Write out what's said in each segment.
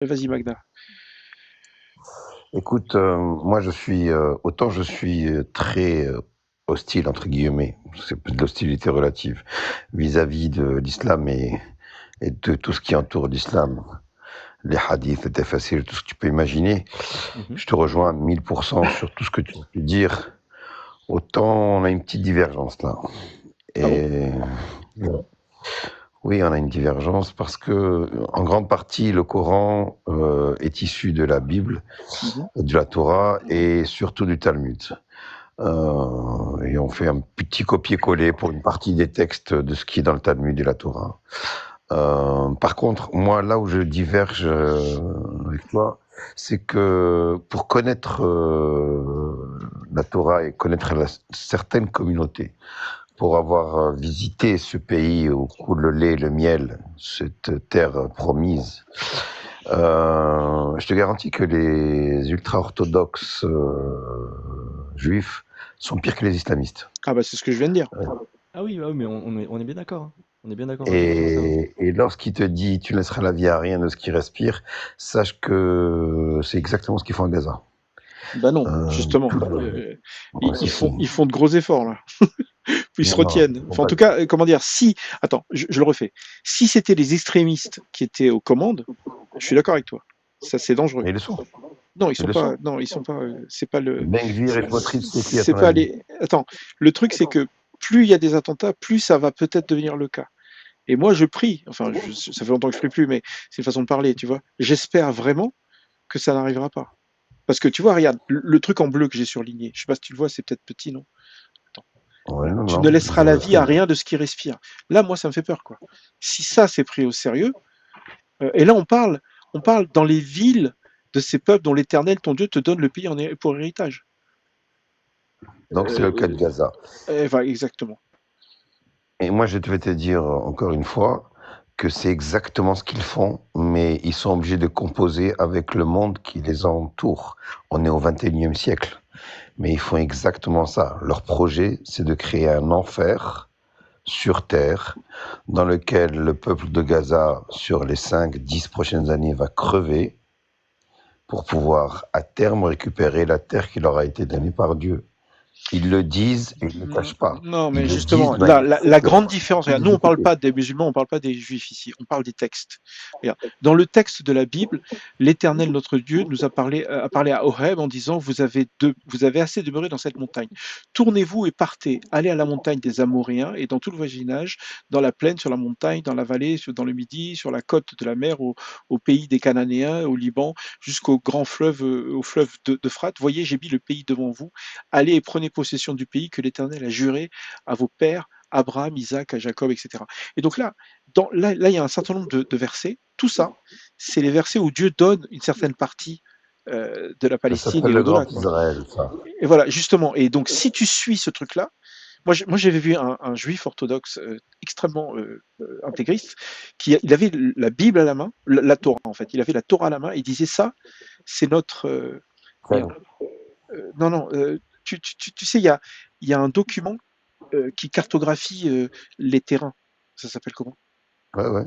Vas-y, Magda. Écoute, moi autant je suis très hostile, entre guillemets, c'est de l'hostilité relative, vis-à-vis de l'islam et de tout ce qui entoure l'islam, les hadiths, les tafassirs, tout ce que tu peux imaginer. Je te rejoins à 1000% sur tout ce que tu peux dire. Autant on a une petite divergence là. Ah bon? Et oui, on a une divergence parce que, en grande partie, le Coran est issu de la Bible, de la Torah et surtout du Talmud. Et on fait un petit copier-coller pour une partie des textes de ce qui est dans le Talmud et la Torah. Par contre, moi, là où je diverge avec toi, c'est que pour connaître la Torah et connaître certaines communautés, pour avoir visité ce pays où coule le lait et le miel, cette terre promise, je te garantis que les ultra-orthodoxes juifs sont pires que les islamistes. Ah bah c'est ce que je viens de dire. Ah oui, mais on est bien d'accord. Hein. On est bien d'accord sur ça. Et lorsqu'il te dit tu ne laisseras la vie à rien de ce qui respire, sache que c'est exactement ce qu'ils font à Gaza. Bah non, justement. Ils font de gros efforts là. Ils se retiennent. Enfin, en tout cas, comment dire, si. Attends, je le refais. Si c'était les extrémistes qui étaient aux commandes, je suis d'accord avec toi. Ça, c'est dangereux. Mais ils le sont. Non, ils sont pas. Non, ils sont pas. C'est pas le. Ben-Gvir et Smotrich, c'est qui à C'est ton pas avis? les. Attends, le truc, c'est que plus il y a des attentats, plus ça va peut-être devenir le cas. Et moi, je prie. Enfin, ça fait longtemps que je prie plus, mais c'est une façon de parler, tu vois. J'espère vraiment que ça n'arrivera pas. Parce que tu vois, regarde, le truc en bleu que j'ai surligné. Je sais pas si tu le vois, c'est peut-être petit, non? Ouais, Tu ne laisseras la vie à rien de ce qui respire. Là, moi, ça me fait peur, quoi. Si ça, c'est pris au sérieux, et là, on parle dans les villes de ces peuples dont l'Éternel, ton Dieu, te donne le pays pour héritage. Donc, c'est le cas de Gaza. Exactement. Et moi, je vais te dire encore une fois que c'est exactement ce qu'ils font, mais ils sont obligés de composer avec le monde qui les entoure. On est au 21e siècle, mais ils font exactement ça. Leur projet, c'est de créer un enfer sur Terre, dans lequel le peuple de Gaza, sur les 5-10 prochaines années, va crever pour pouvoir, à terme, récupérer la terre qui leur a été donnée par Dieu. Ils le disent et ils ne le cachent pas. Non, mais Ils justement, le disent, la grande différence, regarde, nous on parle pas des musulmans, on parle pas des juifs ici, on parle des textes. Regarde, dans le texte de la Bible, l'Éternel notre Dieu nous a parlé à Horeb en disant vous avez assez demeuré dans cette montagne. Tournez-vous et partez, allez à la montagne des Amoréens et dans tout le voisinage, dans la plaine, sur la montagne, dans la vallée, dans le midi, sur la côte de la mer, au pays des Cananéens, au Liban, jusqu'au grand fleuve, au fleuve d'Euphrate. Voyez, j'ai mis le pays devant vous. Allez et prenez possession du pays que l'Éternel a juré à vos pères, Abraham, Isaac, à Jacob, etc. Et donc là, il y a un certain nombre de versets. Tout ça, c'est les versets où Dieu donne une certaine partie de la Palestine et le au-delà. Grand Israël, ça. Et voilà, justement. Et donc, si tu suis ce truc-là, moi j'avais vu un juif orthodoxe extrêmement intégriste, il avait la Bible à la main, la Torah en fait, il avait la Torah à la main, et il disait ça, c'est notre... non, tu sais, il y a un document qui cartographie les terrains. Ça s'appelle comment? Ouais.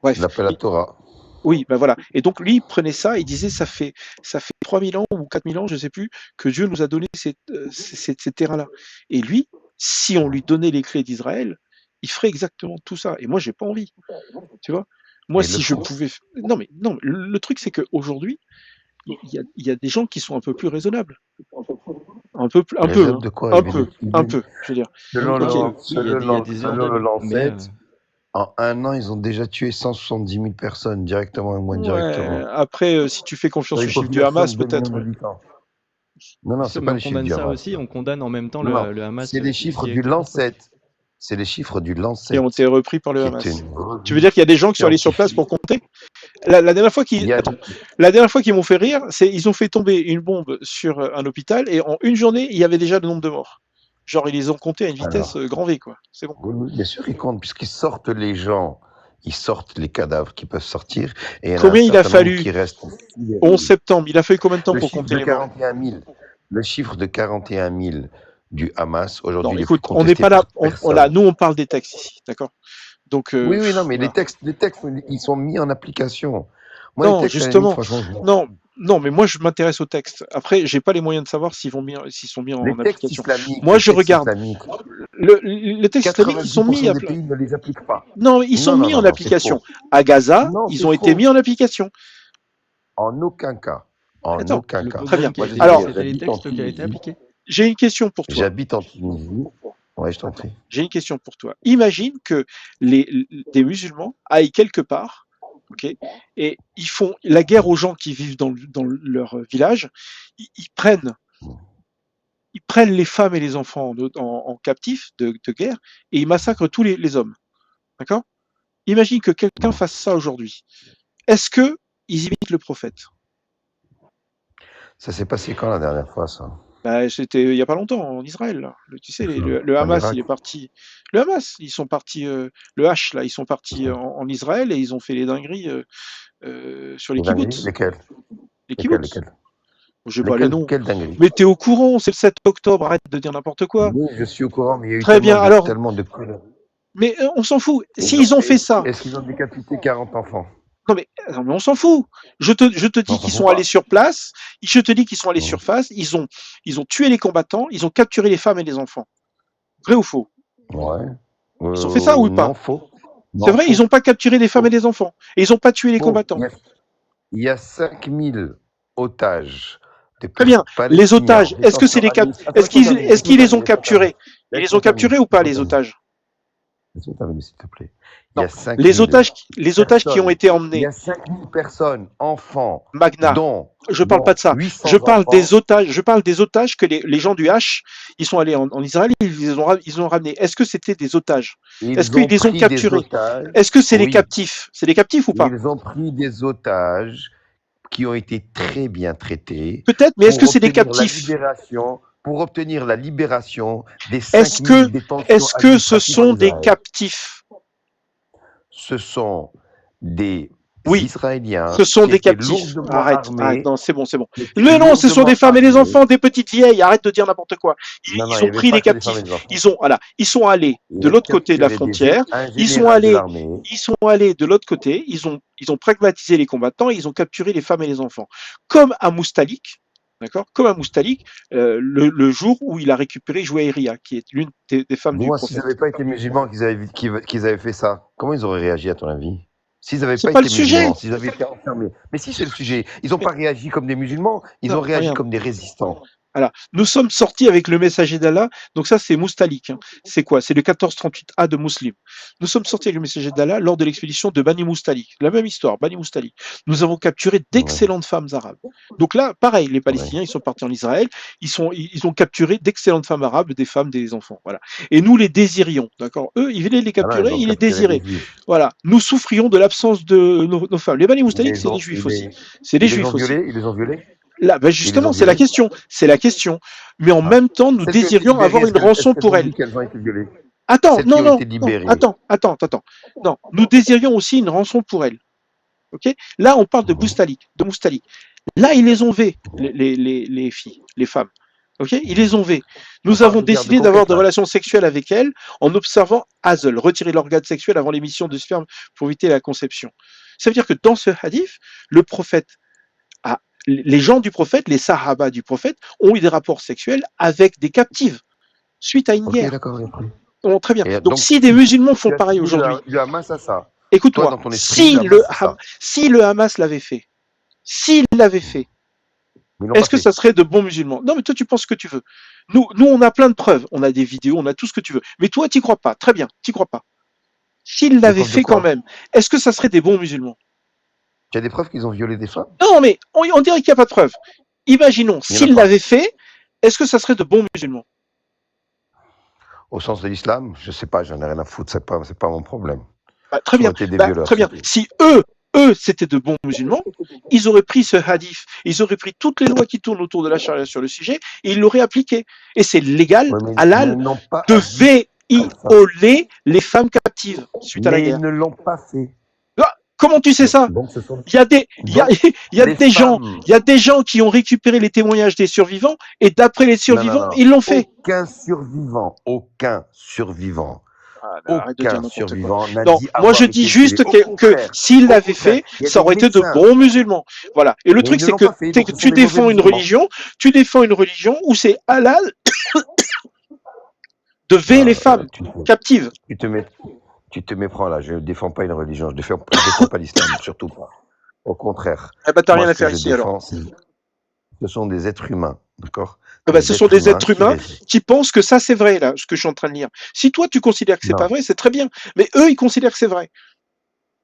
Bref. Il l'appelle la Torah. Oui, ben voilà. Et donc lui, il prenait ça, il disait ça fait 3000 ans ou 4000 ans, je ne sais plus, que Dieu nous a donné ces terrains-là. Et lui, si on lui donnait les clés d'Israël, il ferait exactement tout ça. Et moi, j'ai pas envie. Tu vois? Moi, si je pouvais. Non, mais le truc, c'est qu'aujourd'hui, il y a des gens qui sont un peu plus raisonnables. Un peu, de quoi, un peu, je veux dire. Selon le Lancet, mais, en un an, ils ont déjà tué 170 000 personnes, directement ou indirectement. Après, si tu fais confiance aux chiffres du Hamas, peut-être. Ouais. Non, c'est pas les chiffres du Hamas. Aussi, on condamne en même temps le Hamas. C'est les chiffres du Lancet. C'est les chiffres du Lancet. Et ont été repris par le Hamas. Tu veux dire qu'il y a des gens qui sont allés sur place pour compter? La dernière fois qu'ils m'ont fait rire, c'est ils ont fait tomber une bombe sur un hôpital et en une journée, il y avait déjà le nombre de morts. Genre, ils les ont comptés à une vitesse grand V, quoi. C'est bon. Oui, bien sûr, ils comptent, puisqu'ils sortent les gens, ils sortent les cadavres qui peuvent sortir. Et combien il a fallu 11 septembre, il a fallu combien de temps pour compter les morts? Le chiffre de 41 000 du Hamas, aujourd'hui, écoute, on n'est pas là. Nous, on parle des textes ici, d'accord? Donc, Oui, oui, non, mais voilà. les textes, ils sont mis en application. Moi, les Non, textes, à la limite, justement, franchement, je m'en non, fous. non, mais moi je m'intéresse aux textes. Après, j'ai pas les moyens de savoir s'ils sont mis en application. Moi, Les je textes regarde islamiques, les textes islamiques, ils sont mis 90% des pays ne les appliquent pas. non, ils sont Non, non, mis non, en non, c'est application. faux. À Gaza, Non, ils c'est ont été mis faux. en application. En aucun cas. En Attends, aucun Le cas. très bien. problème qui a Moi, je été vais te mis, Alors, dire, c'était les j'habite en textes qui ont été Tunisie. appliqués. j'ai une question pour toi. J'habite en Tunisie. Ouais, je t'en prie. J'ai une question pour toi. Imagine que des musulmans aillent quelque part, ok, et ils font la guerre aux gens qui vivent dans leur village. Ils prennent les femmes et les enfants en captifs de guerre et ils massacrent tous les hommes. D'accord? Imagine que quelqu'un fasse ça aujourd'hui. Est-ce que ils imitent le prophète? Ça s'est passé quand la dernière fois, ça? Bah, c'était il y a pas longtemps en Israël. Là. Tu sais, le En Hamas, Irak? il est parti. Le Hamas, ils sont partis. Le H, là, ils sont partis en Israël et ils ont fait les dingueries sur les Les dingueries? kibbutz. Lesquelles? Les Lesquelles? kibbutz. Lesquelles? Je sais pas les noms. Quelles dingueries? Mais t'es au courant, c'est le 7 octobre. Arrête de dire n'importe quoi. Oui, je suis au courant, mais il y a eu Très bien. Alors, tellement de conneries. mais on s'en fout. S'ils ont fait ça, Est-ce qu'ils ont décapité 40 enfants? non, mais on s'en fout. Je te Non, dis on s'en qu'ils fout sont allés pas. sur place. Je te dis qu'ils sont allés Mmh. sur face. Ils ont tué les combattants. Ils ont capturé les femmes et les enfants. Vrai ou faux? Ouais. Ils ont fait ça ou pas? Non, faux. C'est Non, vrai, ils faux. n'ont pas capturé les femmes et Faux. les enfants. Et ils n'ont pas tué les Faux. combattants. Il y a 5000 otages de Très bien. Les Palestiniens en otages, est-ce que c'est détention les cap... administrative. est-ce qu'ils les ont capturés? Ils les ont capturés ou pas, les otages? Laisse-moi terminer, s'il te plaît. Il y Non. a 5000 Les otages qui ont été Il y emmenés, a 5000 personnes, enfants, Magna, dont je parle pas de ça. 800 Je parle enfants. des otages. Je parle des otages que les gens du H, ils sont allés en Israël, ils ont ramenés. Est-ce que c'était des otages? Est-ce qu'ils les ont pris des capturés? otages. Est-ce que c'est les Oui. captifs? C'est les captifs ou pas? Ils ont pris des otages qui ont été très bien traités Peut-être, mais est-ce que c'est des obtenir la captifs? pour obtenir la libération des Est-ce 5000 détentions est-ce que ce administratives sont en des Israël. captifs? Ce sont des Oui, Israéliens ce sont qui des étaient captifs. lourdement Arrête, armés. non, c'est bon, c'est bon. qui étaient Non, ce sont lourdement des femmes et des armés. enfants, des petites vieilles. Arrête de dire n'importe quoi. Non, Ils il y ont avait pris pas les que des femmes captifs. et des enfants. Ils sont allés de Ils l'autre côté de la capturaient frontière. un Ils sont général de allés, l'armée. de l'autre côté. Ils ont pragmatisé les combattants. Ils ont capturé les femmes et les enfants. Comme à Moustalik, d'accord? Comme à Moustalik, le jour où il a récupéré Jouairia, qui est l'une des femmes du Dis-moi, s'ils prophète. n'avaient pas été musulmans, qu'ils avaient fait ça, comment ils auraient réagi à ton avis? S'ils n'avaient C'est pas pas été le sujet. musulmans, s'ils avaient été enfermés. Mais si, c'est le sujet. Ils n'ont pas réagi comme des musulmans, ils Non, ont réagi regarde. comme des résistants. Voilà. Nous sommes sortis avec le messager d'Allah. Donc ça, c'est Moustalik. Hein. C'est quoi? C'est le 1438A de Muslim. Nous sommes sortis avec le messager d'Allah lors de l'expédition de Bani Moustalik. La même histoire, Bani Moustalik. Nous avons capturé d'excellentes femmes arabes. Donc là, pareil, les Palestiniens, ils sont partis en Israël. Ils ont capturé d'excellentes femmes arabes, des femmes, des enfants. Voilà. Et nous les désirions. D'accord? Eux, ils venaient les capturer, ils les désiraient. Voilà. Nous souffrions de l'absence de nos femmes. Les Bani Moustalik, c'est des juifs aussi. C'est des juifs aussi. Ils les ont violés? Là, ben justement, c'est la question. C'est la question. Mais en même temps, nous désirions avoir une rançon pour elles. Attends, non. Attends. Non, nous désirions aussi une rançon pour elles. Ok? Là, on parle de Moustalik. Là, ils les ont vés, les filles, les femmes. Ok? Ils les ont vés. Nous avons décidé d'avoir des relations sexuelles avec elles en observant Hazel, retirer l'organe sexuel avant l'émission de sperme pour éviter la conception. Ça veut dire que dans ce hadith, le prophète les gens du prophète, les sahaba du prophète, ont eu des rapports sexuels avec des captives suite à une guerre. D'accord. Bon, très bien. Donc, si des musulmans font pareil aujourd'hui, le Hamas a ça. Écoute-moi, si le Hamas l'avait fait, est-ce que ça serait de bons musulmans? Non, mais toi, tu penses ce que tu veux. Nous, on a plein de preuves, on a des vidéos, on a tout ce que tu veux. Mais toi, t'y crois pas. Très bien, t'y crois pas. S'ils l'avaient fait quand même, est-ce que ça serait des bons musulmans? Il y a des preuves qu'ils ont violé des femmes? Non, mais on dirait qu'il n'y a pas de preuves. Imaginons, s'ils l'avaient fait, est-ce que ça serait de bons musulmans? Au sens de l'islam, je sais pas, j'en ai rien à foutre, c'est pas mon problème. Très bien. Très bien. Si eux, c'était de bons musulmans, ils auraient pris ce hadith, ils auraient pris toutes les lois qui tournent autour de la charia sur le sujet et ils l'auraient appliqué. Et c'est légal, halal, de violer les femmes captives suite à la guerre. Mais ils ne l'ont pas fait. Comment tu sais ça? Il y a des gens qui ont récupéré les témoignages des survivants et d'après les survivants, ils l'ont fait. Aucun survivant. Arrête de dire Aucun n'importe quoi. survivant n'a Non, dit moi je avoir dis été juste tué. que s'il l'avait fait, Il y a ça des aurait été de médecins, bons musulmans. Voilà. Et le mais ils truc, ne c'est l'ont que pas fait, donc ce sont tu des mauvais défends une musulmans. religion où c'est halal de veiller les femmes captives. Tu te méprends là. Je ne défends pas une religion. Je défends pas l'islam, surtout pas. Au contraire. Eh ben, t'as Moi, rien à ce que faire je ici alors. défends, ce sont des êtres humains, d'accord? Eh ben, ce sont des êtres qui humains résistent. qui pensent que ça c'est vrai là, ce que je suis en train de lire. Si toi tu considères que c'est Non. pas vrai, c'est très bien. Mais eux, ils considèrent que c'est vrai.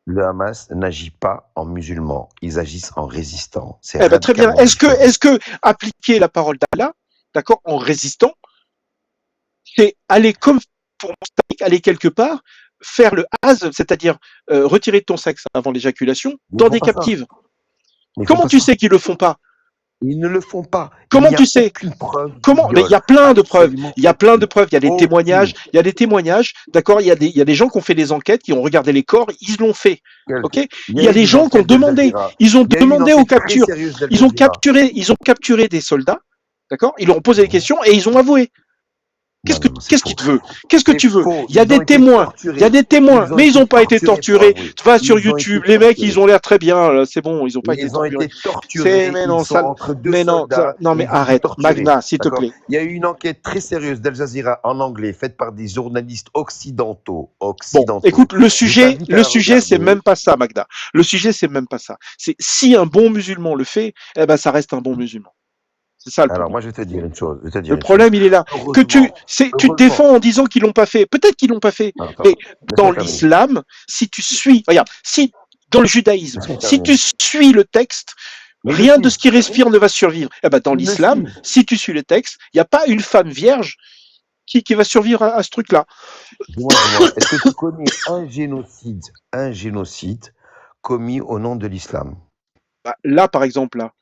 Le Hamas n'agit pas en musulman. Ils agissent en résistant. C'est Eh ben, très bien. radicalement Est-ce que appliquer la parole d'Allah, d'accord, en résistant, c'est aller comme pour Moustapha, aller quelque part, faire le haz, c'est-à-dire retirer ton sexe avant l'éjaculation dans des captives. Comment tu sais qu'ils le font pas? Ils ne le font pas. Comment tu sais? Comment? Mais il y a plein de preuves. Il y a plein de preuves. Il y a des témoignages. Il y a des témoignages. D'accord. Il y a des gens qui ont fait des enquêtes, qui ont regardé les corps. Ils l'ont fait. Ok. Il y a des gens qui ont demandé. Ils ont demandé aux captures. Ils ont capturé des soldats. D'accord. Ils leur ont posé des questions et ils ont avoué. Qu'est-ce que tu veux? Qu'est-ce que tu veux? Il y a des témoins. Il y a des témoins, mais ils n'ont pas été torturés. Va sur YouTube, les mecs, ils ont l'air très bien. C'est bon, ils n'ont pas été torturés. Mais non, ça, mais non, non, mais arrête, Magna, s'il te plaît. Il y a eu une enquête très sérieuse d'Al Jazeera en anglais, faite par des journalistes occidentaux. Bon, écoute, le sujet, c'est même pas ça, Magda. Le sujet, c'est même pas ça. C'est si un bon musulman le fait, eh ben, ça reste un bon musulman. C'est ça le problème. Alors moi je vais te dire une chose. Le problème il est là. Que tu te défends en disant qu'ils l'ont pas fait. Peut-être qu'ils l'ont pas fait. Mais dans l'islam, si tu suis, regarde, si dans le judaïsme, si tu suis le texte, rien de ce qui respire ne va survivre. Eh ben dans l'islam, si tu suis le texte, il n'y a pas une femme vierge qui va survivre à ce truc-là. Dis-moi, est-ce que tu connais un génocide commis au nom de l'islam? Là, par exemple, là.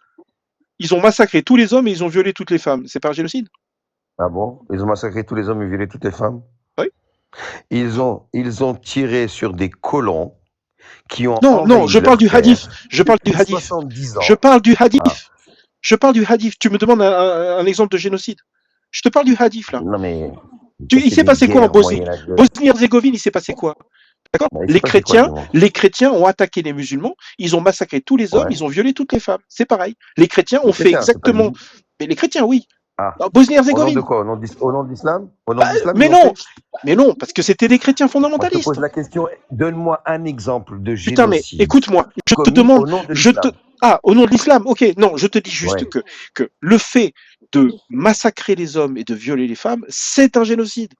Ils ont massacré tous les hommes et ils ont violé toutes les femmes. C'est pas un génocide? Ah bon? Ils ont massacré tous les hommes et violé toutes les femmes? Oui. Ils ont tiré sur des colons qui ont... Non, je parle du hadith. Je parle du hadith. 70 ans. Je parle du hadith. Je parle du hadith. Tu me demandes un exemple de génocide. Je te parle du hadith, là. Non, mais... Il s'est passé quoi en Bosnie? Bosnie-Herzégovine, il s'est passé quoi? D'accord? Les chrétiens ont attaqué les musulmans, ils ont massacré tous les hommes, ils ont violé toutes les femmes. C'est pareil. Les chrétiens ont fait exactement. Mais les chrétiens, oui. Bosnie-Herzégovine. Au nom de quoi? Au nom de l'islam? Mais non, parce que c'était des chrétiens fondamentalistes. Moi, je te pose la question, donne-moi un exemple de génocide. Putain, mais écoute-moi, je te demande. Au nom de l'islam, ok. Non, je te dis juste que le fait de massacrer les hommes et de violer les femmes, c'est un génocide.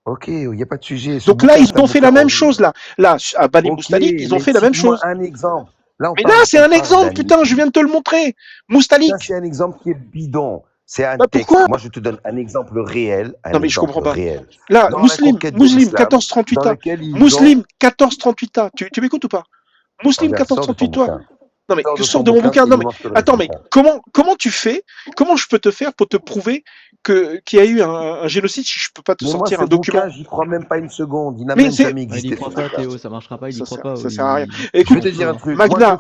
Ok, il n'y a pas de sujet. Donc là, ils ont fait la même chose, là. Là, à Bani Moustalik, ils ont fait la même chose. Un exemple. Mais là, c'est un exemple, putain, je viens de te le montrer. Moustalik. C'est un exemple qui est bidon. C'est un texte. Pourquoi? Moi, je te donne un exemple réel. Non, mais je comprends pas. Là, Muslim 1438A. Muslim 1438A. Tu m'écoutes ou pas? Muslim 1438A. Non, mais tu sors de mon bouquin. Non, mais attends, mais comment tu fais? Comment je peux te faire pour te prouver qu'il y a eu un génocide si je peux pas te sortir un document? J'y crois même pas une seconde. Il n'a même jamais existé. Il y croit pas, Théo, ça marchera pas, il y croit pas. Ça sert à rien. Écoute, je vais te dire un truc. Magna,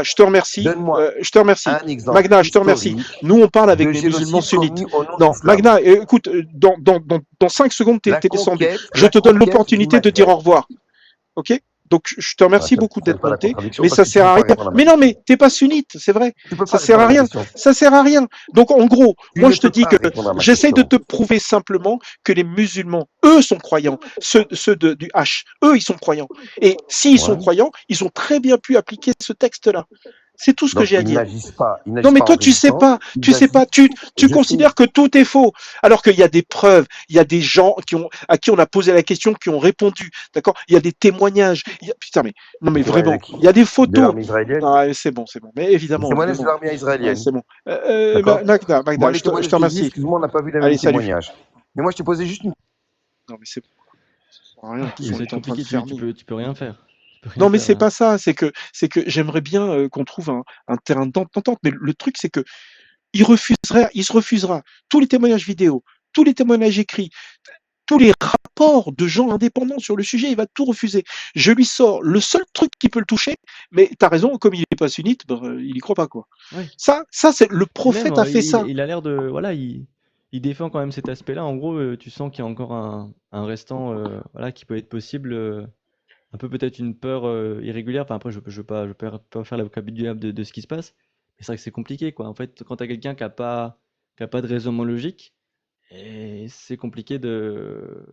je te remercie. Je te remercie. Magna, je te remercie. Nous, on parle avec des musulmans sunnites. Non, Magna, écoute, dans 5 secondes, t'es descendu. Je te donne l'opportunité de dire au revoir. Ok? Donc, je te remercie beaucoup d'être monté, mais ça sert à rien. Mais non, mais t'es pas sunnite, c'est vrai. Ça sert à rien. Ça sert à rien. Donc, en gros, moi, je te dis que j'essaye de te prouver simplement que les musulmans, eux, sont croyants. Ceux du H, eux, ils sont croyants. Et s'ils sont croyants, ils ont très bien pu appliquer ce texte-là. C'est tout ce que j'ai à dire. Non, mais toi, tu sais pas. Tu considères que tout est faux. Alors qu'il y a des preuves, il y a des gens à qui on a posé la question, qui ont répondu. D'accord? Il y a des témoignages. Putain, mais, non, mais vraiment. Il y a des photos. C'est bon. Mais évidemment. Témoignage de l'armée israélienne. C'est bon. Magda, je te remercie. Excuse-moi, on n'a pas vu les mêmes témoignages. Mais moi, je te posais juste une. Non, mais c'est rien. C'est compliqué, tu peux rien faire. Non, mais c'est pas ça. C'est que j'aimerais bien qu'on trouve un terrain d'entente. Mais le truc, c'est que il se refusera tous les témoignages vidéo, tous les témoignages écrits, tous les rapports de gens indépendants sur le sujet. Il va tout refuser. Je lui sors le seul truc qui peut le toucher. Mais t'as raison, comme il n'est pas sunnite, il y croit pas, quoi. Ouais. Ça, c'est le prophète a fait ça. Il a l'air de, voilà, il il défend quand même cet aspect-là. En gros, tu sens qu'il y a encore un restant, voilà, qui peut être possible, un peu peut-être une peur irrégulière. Enfin, après, je veux pas faire l'avocat du diable de ce qui se passe, mais c'est vrai que c'est compliqué, quoi. En fait, quand tu as quelqu'un qui a pas de raisonnement logique, et c'est compliqué de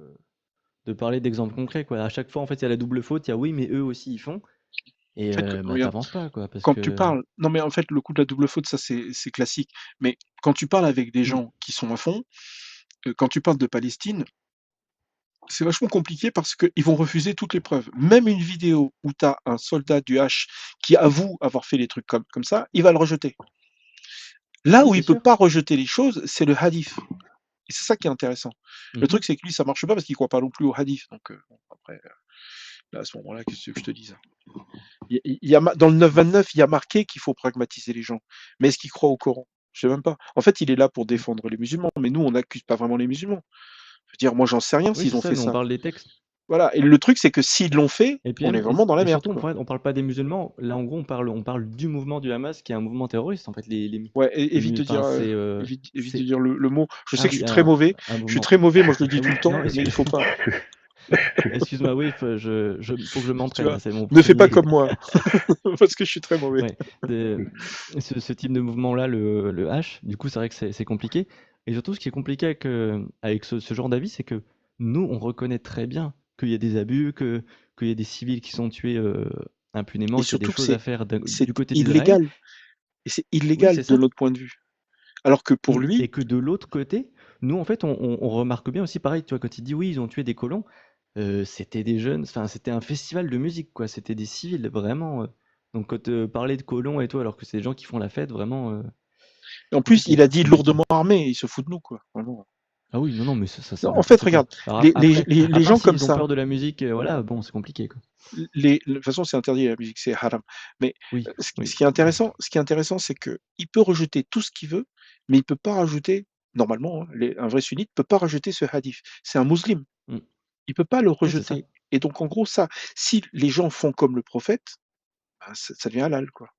parler d'exemples concrets, quoi. À chaque fois, en fait, il y a la double faute. Il y a oui, mais eux aussi ils font, et En fait, bah regarde, t'avances pas, quoi, parce quand tu que parles, non mais en fait, le coup de la double faute, ça c'est classique. Mais quand tu parles avec des gens qui sont à fond, quand tu parles de Palestine, c'est vachement compliqué parce qu'ils vont refuser toutes les preuves. Même une vidéo où tu as un soldat du H qui avoue avoir fait des trucs comme ça, il va le rejeter. Là oui, où c'est il peut sûr. pas rejeter les choses, c'est le hadith. Et c'est ça qui est intéressant. Le Mhm. truc, c'est que lui, ça marche pas parce qu'il croit pas non plus au hadith. Donc, bon, après, là, à ce moment-là, qu'est-ce que je te dise? Dans le 9-29, il y a marqué qu'il faut pragmatiser les gens. Mais est-ce qu'il croit au Coran? Je sais même pas. En fait, il est là pour défendre les musulmans, mais nous, on n'accuse pas vraiment les musulmans. Je veux dire, moi, j'en sais rien Oui, s'ils c'est ont ça. fait Nous, on ça. parle des textes. Voilà. Et le truc, c'est que s'ils l'ont fait, Et puis on est même, vraiment dans la et merde, surtout, quoi. on parle pas des musulmans. Là, en gros, on parle du mouvement du Hamas, qui est un mouvement terroriste. En fait, Ouais, évite les de dire, enfin, évite de c'est, dire le mot. Je sais ah que je oui, suis très mauvais. un Je suis mouvement. très mauvais, moi je le dis Ah tout le oui, temps, non, mais il faut pas. excuse-moi, oui, faut que je Tu m'entraîne, vois, là, c'est mon ne fais pas premier. comme moi, parce que je suis très mauvais. Ouais, ce type de mouvement-là, le H, du coup, c'est vrai que c'est compliqué. Et surtout, ce qui est compliqué avec ce genre d'avis, c'est que nous, on reconnaît très bien qu'il y a des abus, qu'il y a des civils qui sont tués Et impunément, qu'il y a des surtout que choses à faire c'est du côté d'Israël. illégal. Et c'est Oui, illégal c'est de ça. notre point de vue. Alors que pour lui, Et que de l'autre côté, nous, en fait, on remarque bien aussi, pareil, tu vois, quand il dit oui, ils ont tué des colons, c'était des jeunes, enfin, c'était un festival de musique, quoi. C'était des civils, vraiment. Donc, quand parler de colons et tout, alors que c'est des gens qui font la fête, vraiment en plus, il compliqué, a dit compliqué. lourdement armé, il se fout de nous, quoi. Vraiment. Ah oui, non, non, mais ça Non, a en fait, n'importe quoi. regarde, Alors après, à les part gens comme s'ils ont ça, peur de la musique, voilà, bon, c'est compliqué, quoi. de toute façon, c'est interdit la musique, c'est haram. Mais Oui, ce oui, ce qui est intéressant, c'est que il peut rejeter tout ce qu'il veut, mais il peut pas rajouter, normalement, hein, un vrai sunnite peut pas rajouter ce hadith. C'est un musulman. mmh. Il peut pas le Oui, c'est ça. rejeter. Et donc, en gros, ça, si les gens font comme le prophète, ben, ça devient halal, quoi.